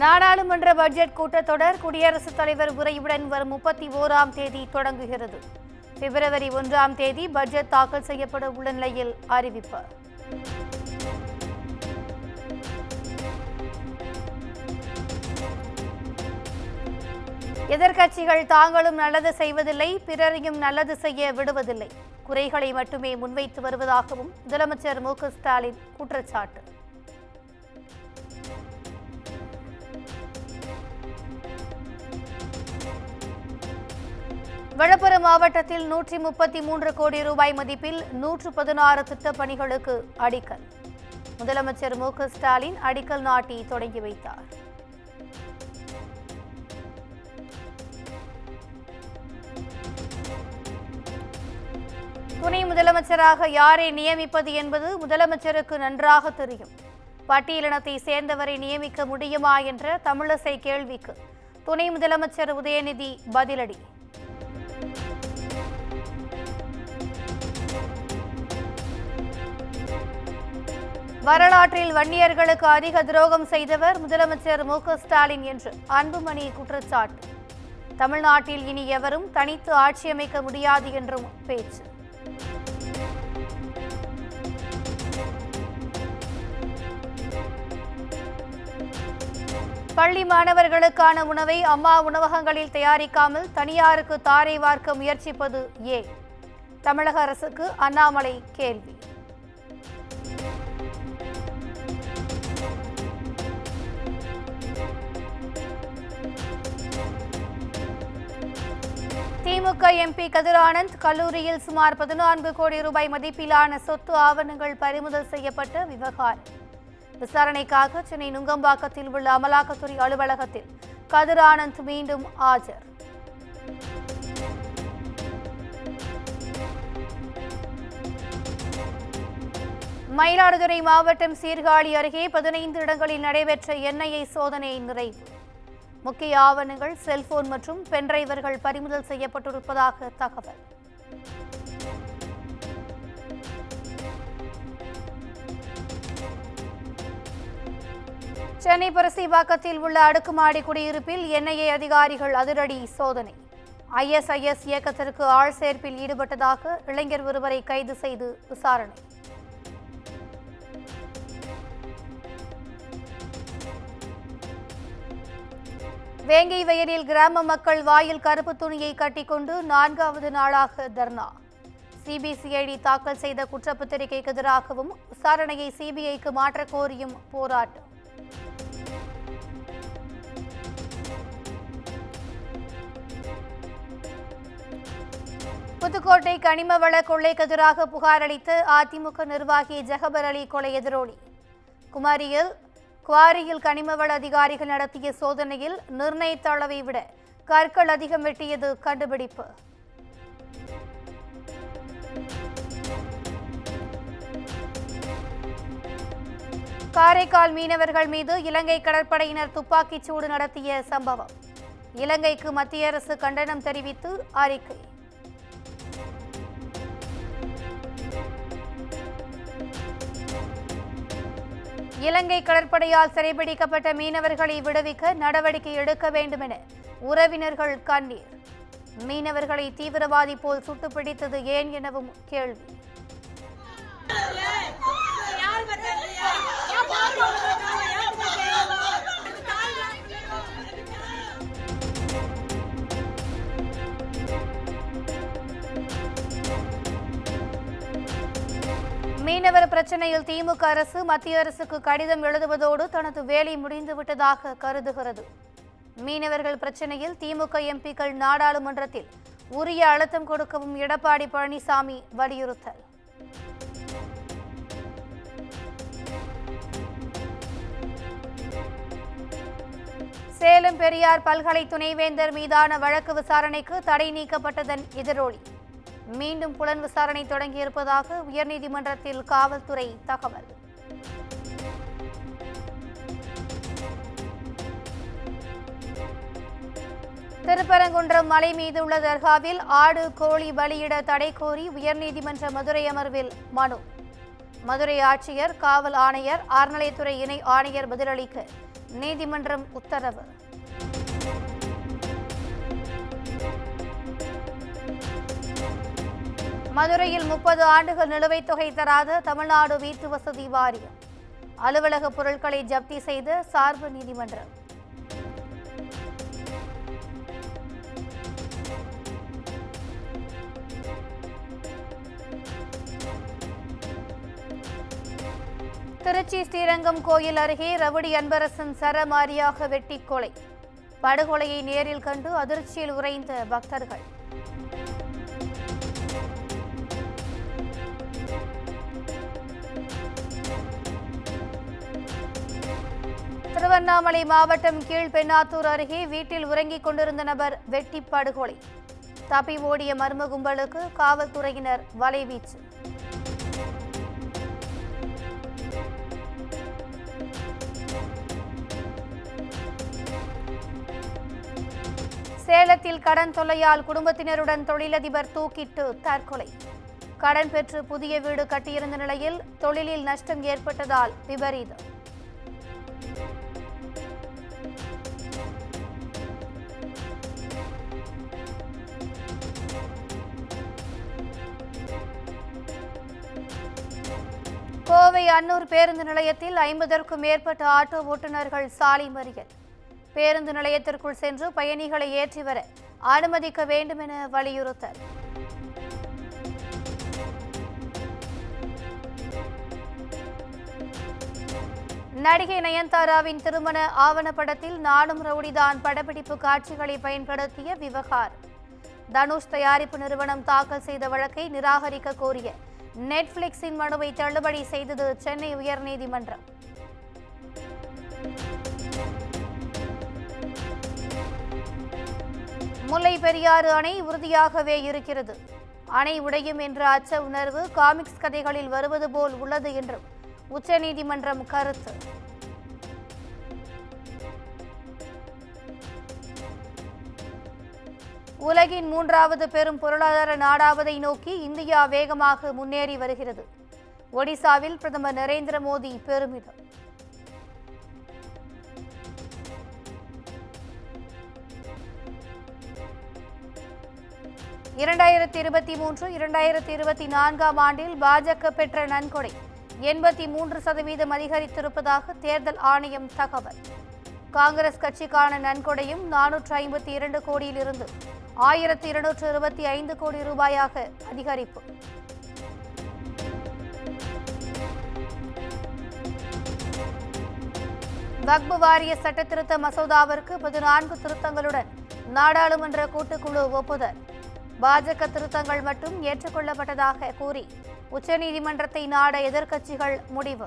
நாடாளுமன்ற பட்ஜெட் கூட்டத்தொடர் குடியரசுத் தலைவர் உரையுடன் வரும் 31ஆம் தேதி தொடங்குகிறது. பிப்ரவரி 1ஆம் தேதி பட்ஜெட் தாக்கல் செய்யப்பட உள்ள நிலையில் அறிவிப்பு. எதிர்க்கட்சிகள் தாங்களும் நல்லது செய்வதில்லை, பிறரையும் நல்லது செய்ய விடுவதில்லை, குறைகளை மட்டுமே முன்வைத்து வருவதாகவும் முதலமைச்சர் மு க ஸ்டாலின் குற்றச்சாட்டு. விழுப்புரம் மாவட்டத்தில் 133 கோடி ரூபாய் மதிப்பில் 116 திட்டப் பணிகளுக்கு அடிக்கல். முதலமைச்சர் மு க ஸ்டாலின் அடிக்கல் நாட்டி தொடங்கி வைத்தார். துணை முதலமைச்சராக யாரை நியமிப்பது என்பது முதலமைச்சருக்கு நன்றாக தெரியும். பட்டியலினத்தை சேர்ந்தவரை நியமிக்க முடியுமா என்ற தமிழிசை கேள்விக்கு துணை முதலமைச்சர் உதயநிதி பதிலடி. வரலாற்றில் வன்னியர்களுக்கு அதிக துரோகம் செய்தவர் முதலமைச்சர் மு க ஸ்டாலின் என்று அன்புமணி குற்றச்சாட்டு. தமிழ்நாட்டில் இனி எவரும் தனித்து ஆட்சியமைக்க முடியாது என்றும் பேச்சு. பள்ளி மாணவர்களுக்கான உணவை அம்மா உணவகங்களில் தயாரிக்காமல் தனியாருக்கு தாரை வார்க்க முயற்சிப்பது ஏன்? தமிழக அரசுக்கு அண்ணாமலை கேள்வி. திமுக எம்பி கதிர் ஆனந்த் கல்லூரியில் சுமார் 14 கோடி ரூபாய் மதிப்பிலான சொத்து ஆவணங்கள் பறிமுதல் செய்யப்பட்ட விவகாரம். விசாரணைக்காக சென்னை நுங்கம்பாக்கத்தில் உள்ள அமலாக்கத்துறை அலுவலகத்தில் கதிர் ஆனந்த் மீண்டும் ஆஜர். மயிலாடுதுறை மாவட்டம் சீர்காழி அருகே 15 இடங்களில் நடைபெற்ற என்ஐஏ சோதனை நிறைவு. முக்கிய ஆவணங்கள், செல்போன் மற்றும் பென்டிரைவர்கள் பறிமுதல் செய்யப்பட்டிருப்பதாக தகவல். சென்னை பரசிபாக்கத்தில் உள்ள அடுக்குமாடி குடியிருப்பில் என்ஐஏ அதிகாரிகள் அதிரடி சோதனை. ISIS இயக்கத்திற்கு ஆள் சேர்ப்பில் ஈடுபட்டதாக இளைஞர் ஒருவரை கைது செய்து விசாரணை. வேங்கை வயலில் கிராம மக்கள் வாயில் கருப்பு துணியை கட்டிக்கொண்டு 4வது நாளாக தர்ணா. CBCID தாக்கல் செய்த குற்றப்பத்திரிகைக்கு எதிராகவும் விசாரணையை CBIக்கு மாற்றக் கோரியும் போராட்டம். புதுக்கோட்டை கனிம வள கொள்ளைக்கு எதிராக புகார் அளித்த அதிமுக நிர்வாகி ஜெகபர் அலி கொலை எதிரொலி. குவாரியில் கனிமவள அதிகாரிகள் நடத்திய சோதனையில் நிர்ணயித்த அளவை விட கற்கள் அதிகம் வெட்டியது கண்டுபிடிப்பு. காரைக்கால் மீனவர்கள் மீது இலங்கை கடற்படையினர் துப்பாக்கிச் சூடு நடத்திய சம்பவம். இலங்கைக்கு மத்திய அரசு கண்டனம் தெரிவித்து அறிக்கை. இலங்கை கடற்படையால் சிறைபிடிக்கப்பட்ட மீனவர்களை விடுவிக்க நடவடிக்கை எடுக்க வேண்டும் என உறவினர்கள் கண்ணீர். மீனவர்களை தீவிரவாதி போல் சுட்டுப்பிடித்தது ஏன் எனவும் கேள்வி. மீனவர் பிரச்சனையில் திமுக அரசு மத்திய அரசுக்கு கடிதம் எழுதுவதோடு தனது வேலை முடிந்துவிட்டதாக கருதுகிறது. மீனவர்கள் பிரச்சனையில் திமுக எம்பிக்கள் நாடாளுமன்றத்தில் உரிய அழுத்தம் கொடுக்கவும் எடப்பாடி பழனிசாமி வலியுறுத்தல். சேலம் பெரியார் பல்கலை துணைவேந்தர் மீதான வழக்கு விசாரணைக்கு தடை நீக்கப்பட்டதன் எதிரொலி. மீண்டும் புலன் விசாரணை தொடங்கியிருப்பதாக உயர்நீதிமன்றத்தில் காவல்துறை தகவல். திருப்பரங்குன்றம் மலை மீது உள்ள தர்காவில் ஆடு கோழி பலியிட தடை கோரி உயர்நீதிமன்ற மதுரை அமர்வில் மனு. மதுரை ஆட்சியர், காவல் ஆணையர், அறநிலையத்துறை இணை ஆணையர் பதிலளிக்க நீதிமன்றம் உத்தரவு. மதுரையில் 30 ஆண்டுகள் நிலுவைத் தொகை தராத தமிழ்நாடு வீட்டு வசதி வாரியம் அலுவலக பொருட்களை ஜப்தி செய்த சார்பு நீதிமன்றம். திருச்சி ஸ்ரீரங்கம் கோயில் அருகே ரவுடி அன்பரசன் சரமாரியாக வெட்டி கொலை. படுகொலையை நேரில் கண்டு அதிர்ச்சியில் உறைந்த பக்தர்கள். திருவண்ணாமலை மாவட்டம் கீழ்பெண்ணாத்தூர் அருகே வீட்டில் உறங்கிக் கொண்டிருந்த நபர் வெட்டி படுகொலை. தப்பி ஓடிய மர்ம கும்பலுக்கு காவல்துறையினர் வலைவீச்சு. சேலத்தில் கடன் தொல்லையால் குடும்பத்தினருடன் தொழிலதிபர் தூக்கிட்டு தற்கொலை. கடன் பெற்று புதிய வீடு கட்டியிருந்த நிலையில் தொழிலில் நஷ்டம் ஏற்பட்டதால் விபரீதம். கோவை அன்னூர் பேருந்து நிலையத்தில் 50க்கும் மேற்பட்ட ஆட்டோ ஓட்டுநர்கள் சாலை மறியல். பேருந்து நிலையத்திற்குள் சென்று பயணிகளை ஏற்றி வர அனுமதிக்க வேண்டும் என வலியுறுத்தல். நடிகை நயன்தாராவின் திருமண ஆவணப்படத்தில் நானும் ரவுடிதான் படப்பிடிப்பு காட்சிகளை பயன்படுத்திய விவகாரம். தனுஷ் தயாரிப்பு நிறுவனம் தாக்கல் செய்த வழக்கை நிராகரிக்க கோரிய நெட்ஃபிளிக்ஸின் மனுவை தள்ளுபடி செய்தது சென்னை உயர்நீதிமன்றம். முல்லை பெரியாறு அணை உறுதியாகவே இருக்கிறது. அணை உடையும் என்ற அச்ச உணர்வு காமிக்ஸ் கதைகளில் வருவது போல் உள்ளது என்றும் உச்சநீதிமன்றம் கருத்து. உலகின் 3வது பெரும் பொருளாதார நாடாவதை நோக்கி இந்தியா வேகமாக முன்னேறி வருகிறது. ஒடிசாவில் பிரதமர் நரேந்திர மோடி பெருமிதம். இரண்டாயிரத்தி 2023-2024 ஆண்டில் பாஜக பெற்ற நன்கொடை 83% அதிகரித்திருப்பதாக தேர்தல் ஆணையம் தகவல். காங்கிரஸ் கட்சிக்கான நன்கொடையும் 452 கோடியிலிருந்து 1225 கோடி ரூபாயாக அதிகரிப்பு. வக்பு வாரிய சட்ட திருத்த மசோதாவிற்கு 14 திருத்தங்களுடன் நாடாளுமன்ற கூட்டுக்குழு ஒப்புதல். பாஜக திருத்தங்கள் மட்டும் ஏற்றுக்கொள்ளப்பட்டதாக கூறி உச்சநீதிமன்றத்தை நாட எதிர்க்கட்சிகள் முடிவு.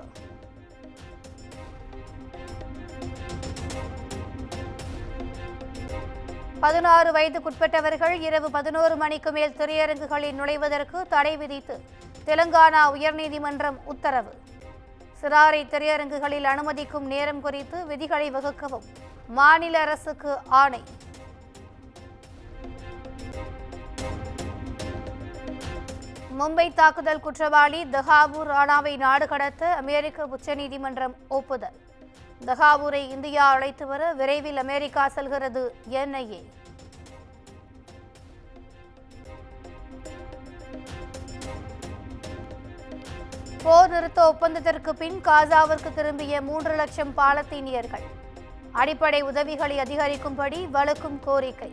பதினாறு வயதுக்குட்பட்டவர்கள் இரவு 11 மணிக்கு மேல் திரையரங்குகளில் நுழைவதற்கு தடை விதித்து தெலுங்கானா உயர்நீதிமன்றம் உத்தரவு. சிறாரை திரையரங்குகளில் அனுமதிக்கும் நேரம் குறித்து விதிகளை வகுக்கவும் மாநில அரசுக்கு ஆணை. மும்பை தாக்குதல் குற்றவாளி தஹாவூர் ராணாவை நாடு கடத்த அமெரிக்க உச்சநீதிமன்றம் ஒப்புதல். தஹாவூரை இந்தியா அழைத்து வர விரைவில் அமெரிக்கா செல்கிறது என்ஐஏ. போர் நிறுத்த ஒப்பந்தத்திற்கு பின் காசாவிற்கு திரும்பிய 3 லட்சம் பாலஸ்தீனியர்கள். அடிப்படை உதவிகளை அதிகரிக்கும்படி வலுக்கும் கோரிக்கை.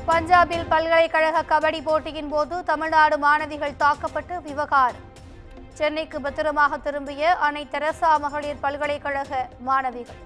பஞ்சாபில் பல்கலைக்கழக கபடி போட்டியின் போது தமிழ்நாடு மாணவிகள் தாக்கப்பட்டு விவகாரம். சென்னைக்கு பத்திரமாக திரும்பிய அன்னை தெரசா மகளிர் பல்கலைக்கழக மாணவிகள்.